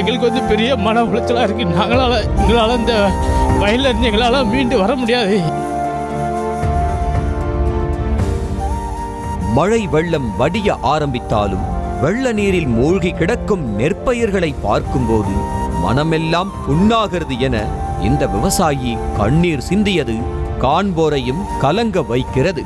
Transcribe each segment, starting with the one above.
எங்களுக்கு வந்து பெரிய மன உளைச்சலாக இருக்குது. எங்களால் இந்த வயலில் இருந்து எங்களால் மீண்டு வர முடியாது. மழை வெள்ளம் வடிய ஆரம்பித்தாலும் வெள்ள நீரில் மூழ்கி கிடக்கும் நெற்பயிர்களை பார்க்கும்போது மனமெல்லாம் புண்ணாகிறது என இந்த விவசாயி கண்ணீர் சிந்தியது காண்போரையும் கலங்க வைக்கிறது.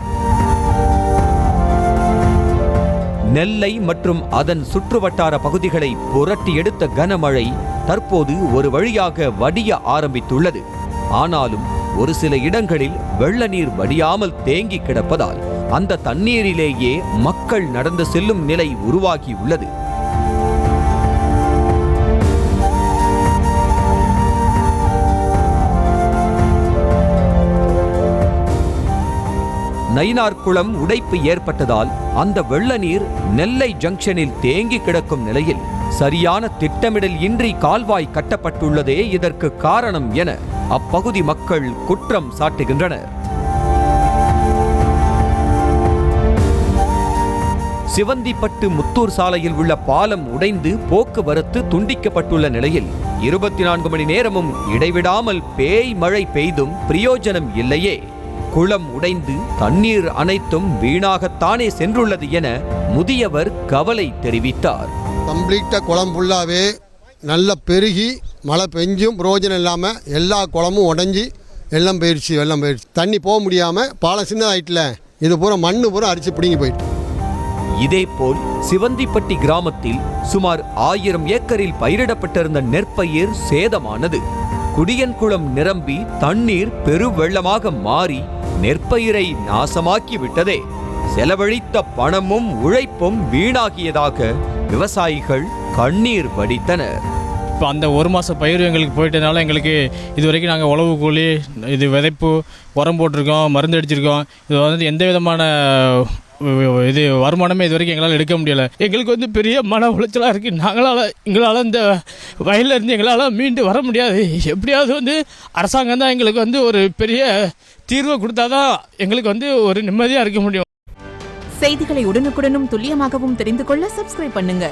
நெல்லை மற்றும் அதன் சுற்றுவட்டார பகுதிகளை புரட்டி எடுத்த கனமழை தற்போது ஒரு வழியாக வடிய ஆரம்பித்துள்ளது. ஆனாலும் ஒரு சில இடங்களில் வெள்ள நீர் வடியாமல் தேங்கி கிடப்பதால் அந்த தண்ணீரிலேயே மக்கள் நடந்து செல்லும் நிலை உருவாகியுள்ளது. நயினார்குளம் உடைப்பு ஏற்பட்டதால் அந்த வெள்ள நீர் நெல்லை ஜங்ஷனில் தேங்கி கிடக்கும் நிலையில் சரியான திட்டமிடல் இன்றி கால்வாய் கட்டப்பட்டுள்ளதே இதற்கு காரணம் என அப்பகுதி மக்கள் குற்றம் சாட்டுகின்றனர். சிவந்திப்பட்டு முத்தூர் சாலையில் உள்ள பாலம் உடைந்து போக்குவரத்து துண்டிக்கப்பட்டுள்ள நிலையில் 24 மணி நேரமும் இடைவிடாமல் பேய் மழை பெய்தும் பிரயோஜனம் இல்லையே. குளம் உடைந்து தண்ணீர் அனைத்தும் வீணாகத்தானே சென்றுள்ளது என முதியவர் கவலை தெரிவித்தார். கம்ப்ளீட்டாக குளம் ஃபுல்லாகவே நல்லா பெருகி மழை பெஞ்சும் பிரயோஜனம் இல்லாமல் எல்லா குளமும் உடஞ்சி வெள்ளம் போயிடுச்சு. தண்ணி போக முடியாமல் பாலம் சின்னதாயிட்டில் இது பூரா மண்ணு பூரா அரிச்சு பிடிங்கி போயிட்டு. இதேபோல் சிவந்திப்பட்டி கிராமத்தில் சுமார் 1000 ஏக்கரில் பயிரிடப்பட்டிருந்த நெற்பயிர் சேதமானது. குடியன்குளம் நிரம்பி தண்ணீர் பெருவெள்ளமாக மாறி நெற்பயிரை நாசமாக்கி விட்டதே. செலவழித்த பணமும் உழைப்பும் வீணாகியதாக விவசாயிகள் கண்ணீர் வடித்தனர். இப்போ அந்த ஒரு மாத பயிர் எங்களுக்கு போயிட்டதுனால எங்களுக்கு இது வரைக்கும் நாங்கள் உழவு கூலி, இது விதைப்பு, உரம் போட்டிருக்கோம், மருந்து அடிச்சிருக்கோம். இது வந்து எந்த விதமான இது வருமானமே இது வரைக்கும் எங்களால் எடுக்க முடியலை. எங்களுக்கு வந்து பெரிய மன உளைச்சலாக இருக்குது. எங்களால் இந்த வயலில் இருந்து எங்களால் மீண்டு வர முடியாது. எப்படியாவது வந்து அரசாங்கம் தான் எங்களுக்கு வந்து ஒரு பெரிய தீர்வை கொடுத்தாதான் எங்களுக்கு வந்து ஒரு நிம்மதியாக இருக்க முடியும். செய்திகளை உடனுக்குடனும் துல்லியமாகவும் தெரிந்து கொள்ள சப்ஸ்கிரைப் பண்ணுங்க.